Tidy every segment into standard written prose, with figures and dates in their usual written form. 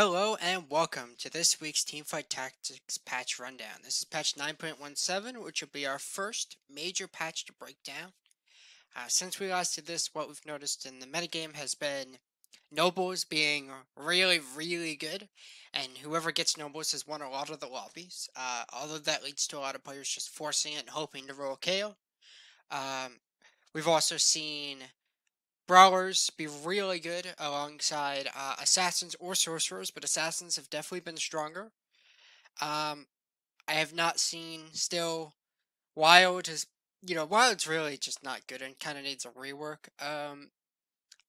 Hello and welcome to this week's Teamfight Tactics patch rundown. This is patch 9.17, which will be our first major patch to break down. Since we last did this, what we've noticed in the metagame has been Nobles being really good, and whoever gets Nobles has won a lot of the lobbies. Although that leads to a lot of players just forcing it and hoping to roll KO. We've also seen Brawlers be really good alongside Assassins or Sorcerers, but Assassins have definitely been stronger. I have not seen still Wild is, Wild's really just not good and kind of needs a rework.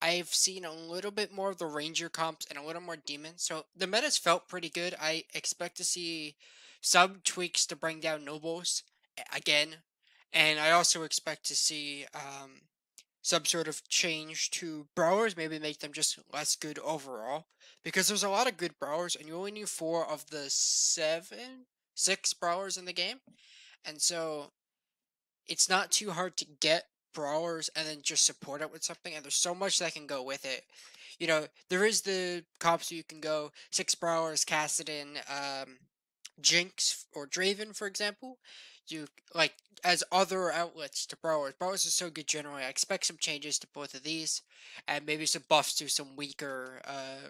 I've seen a little bit more of the Ranger comps and a little more Demon, so the meta's felt pretty good. I expect to see some tweaks to bring down Nobles again, and I also expect to see some sort of change to Brawlers, maybe make them just less good overall, because there's a lot of good Brawlers, and you only need 4 of the 6 Brawlers in the game, and so it's not too hard to get Brawlers and then just support it with something, and there's so much that can go with it. There is the comps you can go 6 Brawlers, Cassidon, Jinx, or Draven, for example. You, like, as other outlets to Brawlers. Brawlers are so good generally. I expect some changes to both of these, and maybe some buffs to some weaker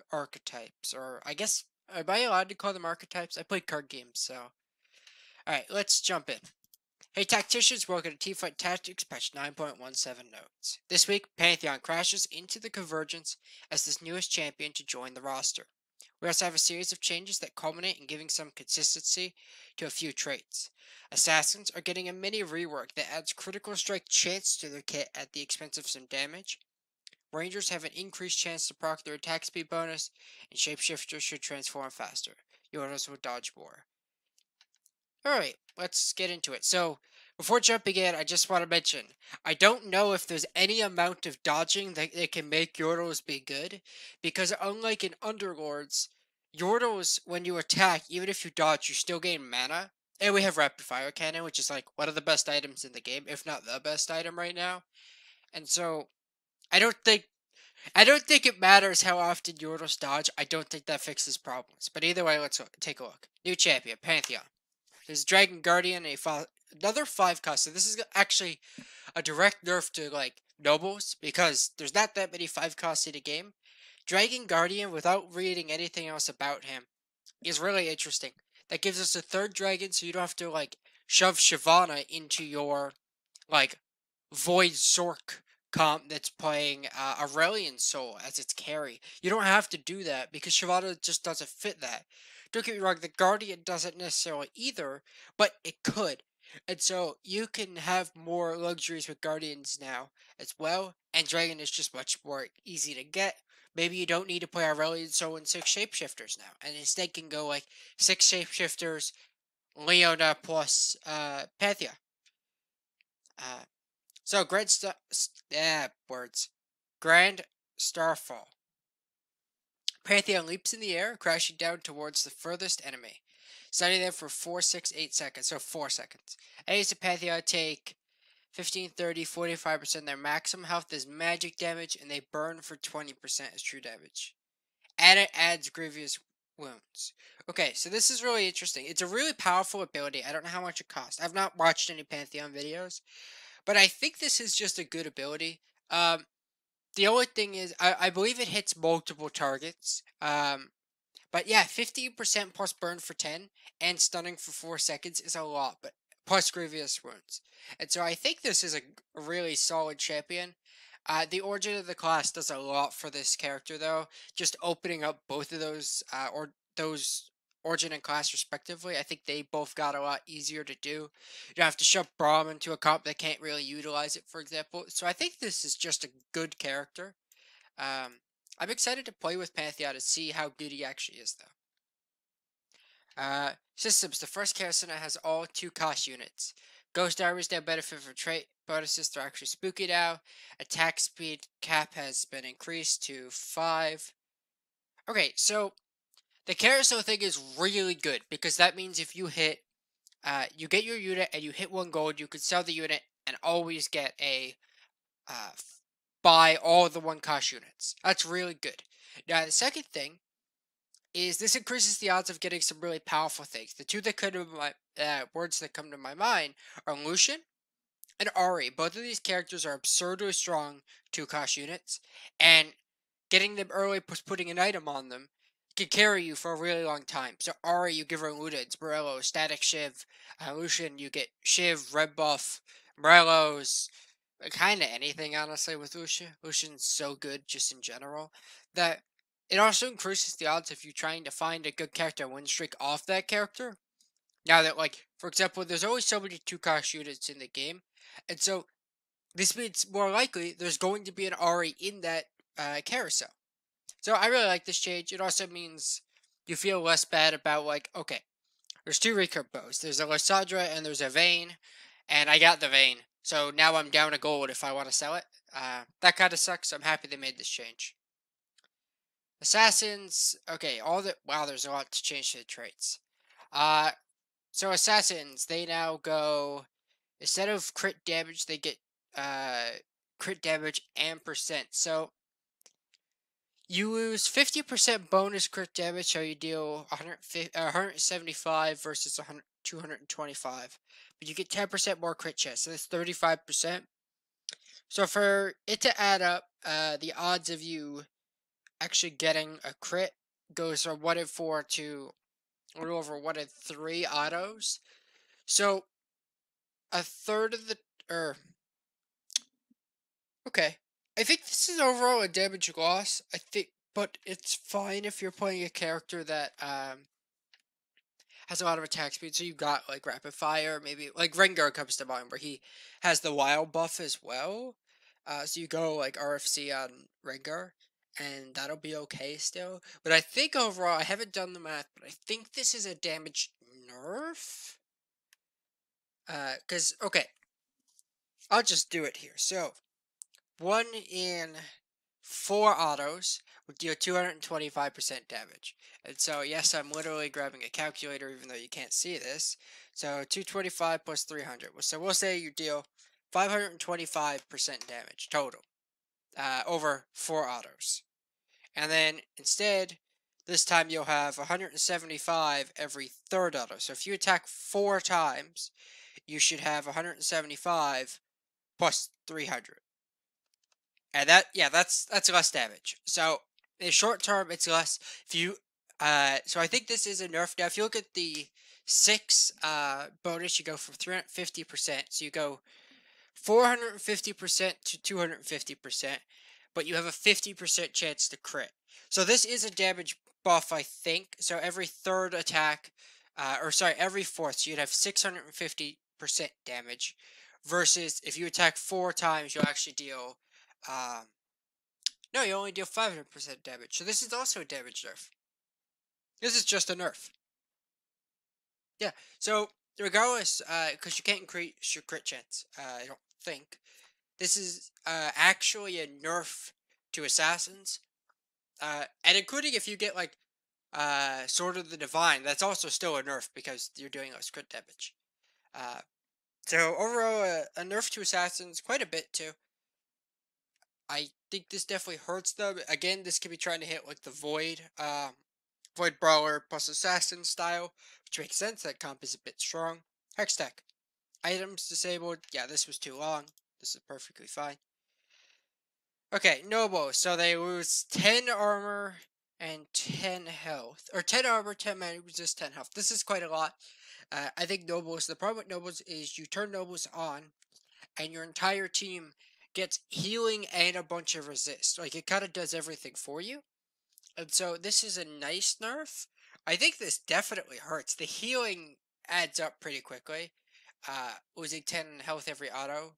archetypes, or I guess, am I allowed to call them archetypes? I play card games, so. Alright, let's jump in. Hey Tacticians, welcome to Teamfight Tactics patch 9.17 notes. This week, Pantheon crashes into the Convergence as this newest champion to join the roster. We also have a series of changes that culminate in giving some consistency to a few traits. Assassins are getting a mini rework that adds critical strike chance to their kit at the expense of some damage. Rangers have an increased chance to proc their attack speed bonus, and Shapeshifters should transform faster. Yodas will dodge more. Alright, let's get into it. So, before jumping in, I just want to mention, I don't know if there's any amount of dodging that can make Yordles be good, because unlike in Underlords, Yordles, when you attack, even if you dodge, you still gain mana. And we have Rapid Fire Cannon, which is like one of the best items in the game, if not the best item right now. And so, I don't think it matters how often Yordles dodge. I don't think that fixes problems. But either way, let's take a look. New champion, Pantheon. There's Dragon Guardian, another 5-cost. So this is actually a direct nerf to, like, Nobles, because there's not that many 5-costs in a game. Dragon Guardian, without reading anything else about him, is really interesting. That gives us a 3rd dragon, so you don't have to, like, shove Shyvana into your, like, Void Sork comp that's playing Aurelion Soul as its carry. You don't have to do that, because Shyvana just doesn't fit that. Don't get me wrong, the Guardian doesn't necessarily either, but it could. And so you can have more luxuries with Guardians now as well, and Dragon is just much more easy to get. Maybe you don't need to play Aurelion Soul and 6 Shapeshifters now, and instead can go like 6 Shapeshifters, Leona plus Pantheon. So Grand Starfall. Pantheon leaps in the air, crashing down towards the furthest enemy, standing there for 4, 6, 8 seconds, so 4 seconds. Enemies of Pantheon take 15, 30, 45% their maximum health as magic damage, and they burn for 20% as true damage. And it adds grievous wounds. Okay, so this is really interesting. It's a really powerful ability. I don't know how much it costs. I've not watched any Pantheon videos, but I think this is just a good ability. The only thing is, I believe it hits multiple targets. But yeah, 15% plus burn for 10 and stunning for 4 seconds is a lot, but plus grievous wounds. And so I think this is a really solid champion. The origin of the class does a lot for this character, though. Just opening up both of those, or those origin and class respectively, I think they both got a lot easier to do. You don't have to shove Braum into a comp that can't really utilize it, for example. So I think this is just a good character. I'm excited to play with Pantheon to see how good he actually is, though. Systems. The first Karasuna has all 2-cost units. Ghost Armors now benefit from trait bonuses. They're actually spooky now. Attack speed cap has been increased to 5. Okay, so the carousel thing is really good, because that means if you hit, you get your unit and you hit 1 gold, you can sell the unit and always get a, buy all the 1-cost units. That's really good. Now, the second thing is this increases the odds of getting some really powerful things. The two that come to my words that come to my mind are Lucian and Ari. Both of these characters are absurdly strong 2-cost units, and getting them early plus putting an item on them can carry you for a really long time. So Ari, you give her Ludens, Morello, Static Shiv. Lucian, you get Shiv, Red Buff, Morello's, kind of anything, honestly, with Lucian. Lucian's so good just in general that it also increases the odds of you trying to find a good character win streak off that character. Now that, like, for example, there's always so many 2-cost units in the game, and so this means more likely there's going to be an Ari in that carousel. So I really like this change. It also means you feel less bad about, like, okay, there's 2 recurve bows. There's a Lissandra and there's a Vayne, and I got the Vayne. So now I'm down a gold if I want to sell it. That kind of sucks. I'm happy they made this change. Assassins, okay, wow, there's a lot to change to the traits. So Assassins, they now go, instead of crit damage, they get crit damage and percent. So you lose 50% bonus crit damage, so you deal 175 versus 225. But you get 10% more crit chance, so that's 35%. So for it to add up, the odds of you actually getting a crit goes from 1 in 4 to a little over 1 in 3 autos. So a third of the, okay. I think this is overall a damage loss. I think, but it's fine if you're playing a character that has a lot of attack speed. So you got like rapid fire, maybe like Rengar comes to mind, where he has the wild buff as well. So you go like RFC on Rengar, and that'll be okay still. But I think overall, I haven't done the math, but I think this is a damage nerf. Cause okay, I'll just do it here. So 1 in 4 autos would deal 225% damage. And so, yes, I'm literally grabbing a calculator even though you can't see this. So, 225 plus 300. So, we'll say you deal 525% damage total over 4 autos. And then, instead, this time you'll have 175 every 3rd auto. So, if you attack 4 times, you should have 175 plus 300. And that's less damage. So in the short term, it's less. If you, so I think this is a nerf. Now, if you look at the 6 bonus, you go from 350%. So you go 450% to 250%, but you have a 50% chance to crit. So this is a damage buff, I think. So every 3rd attack, every 4th, so you'd have 650% damage. Versus if you attack 4 times, you'll actually deal. No, you only deal 500% damage. So this is also a damage nerf. This is just a nerf. Yeah. So regardless, because you can't increase your crit chance, I don't think. This is actually a nerf to assassins. And including if you get like Sword of the Divine, that's also still a nerf because you're doing less crit damage. So overall, a nerf to assassins quite a bit too. I think this definitely hurts them. Again, this could be trying to hit like the Void Brawler plus Assassin style, which makes sense. That comp is a bit strong. Hextech. Items disabled. Yeah, this was too long. This is perfectly fine. Okay, Noble. So they lose 10 armor and 10 health. Or 10 armor, 10 magic resist, 10 health. This is quite a lot. I think Nobles, the problem with Nobles is you turn Nobles on, and your entire team gets healing and a bunch of resist. Like, it kind of does everything for you. And so this is a nice nerf. I think this definitely hurts. The healing adds up pretty quickly. Losing 10 health every auto.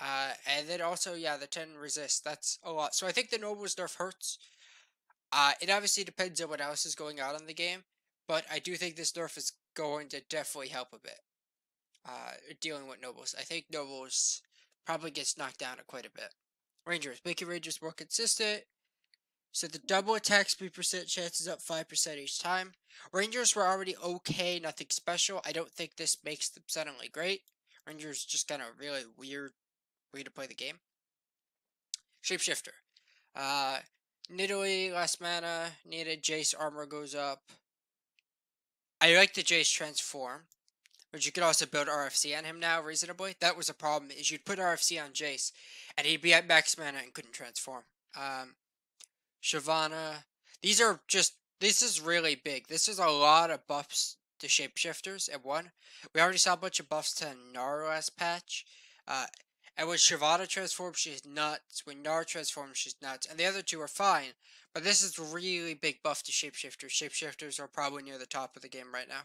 And then also, yeah, the 10 resist. That's a lot. So I think the Noble's nerf hurts. It obviously depends on what else is going on in the game. But I do think this nerf is going to definitely help a bit. Dealing with Nobles. I think Nobles probably gets knocked down quite a bit. Rangers. Making Rangers more consistent. So the double attack speed percent chance is up 5% each time. Rangers were already okay, nothing special. I don't think this makes them suddenly great. Rangers just kind of really weird way to play the game. Shapeshifter. Nidalee, less mana, needed. Jace armor goes up. I like the Jace transform, but you could also build RFC on him now reasonably. That was a problem, is you'd put RFC on Jace, and he'd be at max mana and couldn't transform. Shyvana. This is really big. This is a lot of buffs to shapeshifters at one. We already saw a bunch of buffs to Nara last patch. And when Shyvana transforms, she's nuts. When Nara transforms, she's nuts. And the other two are fine. But this is really big buff to shapeshifters. Shapeshifters are probably near the top of the game right now.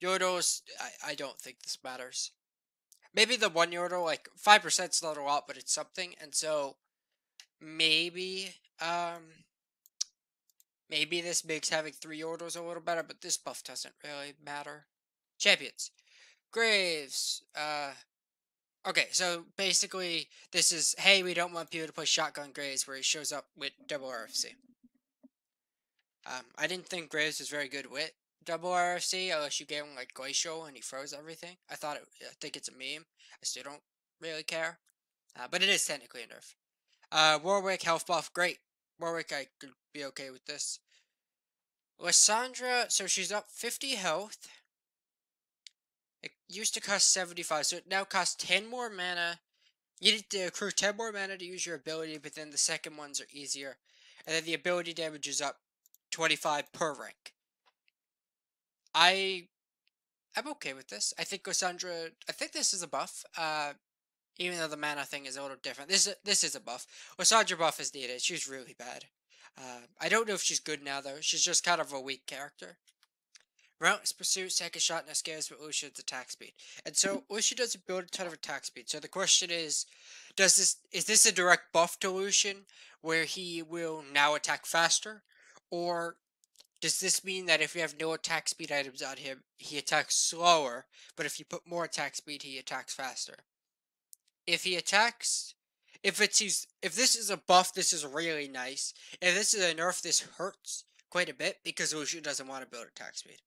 Yordles, I don't think this matters. Maybe the one Yordle, like 5% is not a lot, but it's something. And so maybe maybe this makes having 3 Yordles a little better, but this buff doesn't really matter. Champions. Graves. Okay, so basically this is, hey, we don't want people to play Shotgun Graves where he shows up with double RFC. I didn't think Graves was very good with double RFC unless you gave him like Glacial and he froze everything. I think it's a meme. I still don't really care. But it is technically a nerf. Warwick, health buff, great. Warwick, I could be okay with this. Lissandra, so she's up 50 health. It used to cost 75, so it now costs 10 more mana. You need to accrue 10 more mana to use your ability, but then the second ones are easier. And then the ability damage is up 25 per rank. I'm okay with this. I think Lissandra, I think this is a buff. Even though the mana thing is a little different. This is a buff. Lissandra buff is needed. She's really bad. I don't know if she's good now, though. She's just kind of a weak character. Relentless Pursuit, second shot, and scares with Lucian's attack speed. And so, Lucian doesn't build a ton of attack speed. So the question is this a direct buff to Lucian, where he will now attack faster? Or does this mean that if you have no attack speed items on him, he attacks slower, but if you put more attack speed, he attacks faster? If he attacks, if this is a buff, this is really nice. If this is a nerf, this hurts quite a bit because Lucian doesn't want to build attack speed.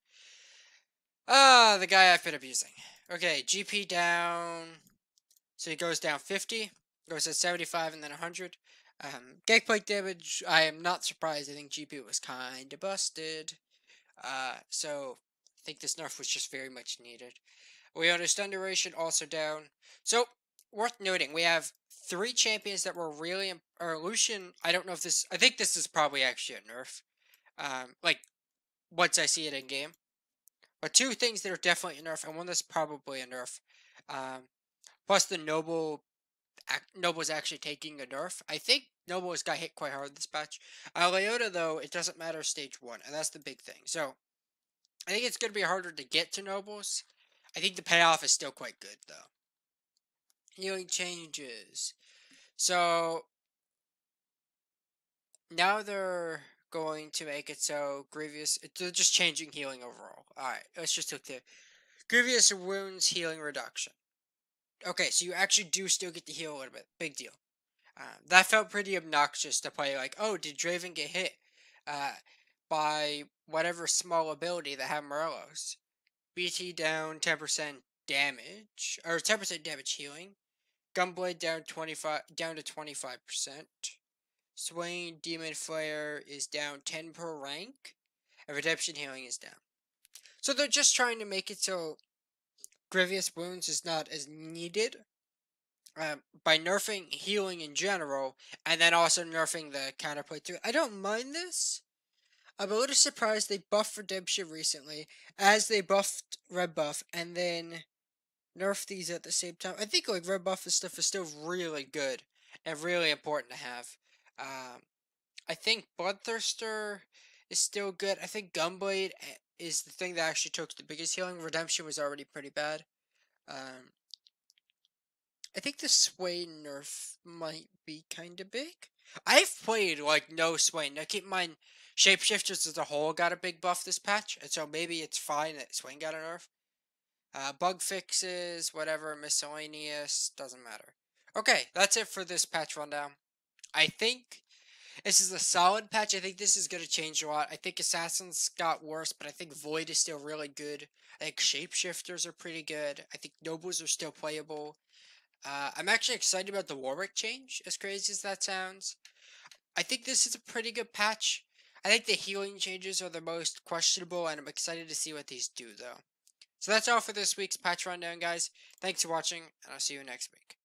The guy I've been abusing. Okay, GP down. So he goes down 50, goes at 75 and then 100. Gangplank damage, I am not surprised. I think GP was kinda busted. So I think this nerf was just very much needed. Leona's stun duration also down. So, worth noting, we have 3 champions that were really, or Lucian, I don't know if this, I think this is probably actually a nerf. Like, once I see it in game. But 2 things that are definitely a nerf, and one that's probably a nerf. Plus the Noble's actually taking a nerf. I think Noble has got hit quite hard this patch. Leona, though, it doesn't matter stage 1, and that's the big thing. So, I think it's going to be harder to get to Nobles. I think the payoff is still quite good, though. Healing changes. So, now they're going to make it so Grievous, they're just changing healing overall. Alright, let's just look there. Grievous wounds healing reduction. Okay, so you actually do still get to heal a little bit. Big deal. That felt pretty obnoxious to play like, oh, did Draven get hit by whatever small ability that had Morelos? BT down 10% damage, or 10% damage healing. Gunblade down to 25%. Swain Demon Flare is down 10 per rank, and Redemption Healing is down. So they're just trying to make it so Grievous Wounds is not as needed by nerfing healing in general, and then also nerfing the counterplay to it. I don't mind this. I'm a little surprised they buffed Redemption recently, as they buffed Red Buff, and then nerf these at the same time. I think like Red Buff and stuff is still really good and really important to have. I think Bloodthirster is still good. I think Gunblade is the thing that actually took the biggest healing. Redemption was already pretty bad. I think the Swain nerf might be kind of big. I've played like no Swain. Now keep in mind, Shapeshifters as a whole got a big buff this patch, and so maybe it's fine that Swain got a nerf. Bug fixes, whatever, miscellaneous, doesn't matter. Okay, that's it for this patch rundown. I think this is a solid patch. I think this is going to change a lot. I think Assassins got worse, but I think Void is still really good. I think Shapeshifters are pretty good. I think Nobles are still playable. I'm actually excited about the Warwick change, as crazy as that sounds. I think this is a pretty good patch. I think the healing changes are the most questionable, and I'm excited to see what these do, though. So that's all for this week's patch rundown, guys. Thanks for watching, and I'll see you next week.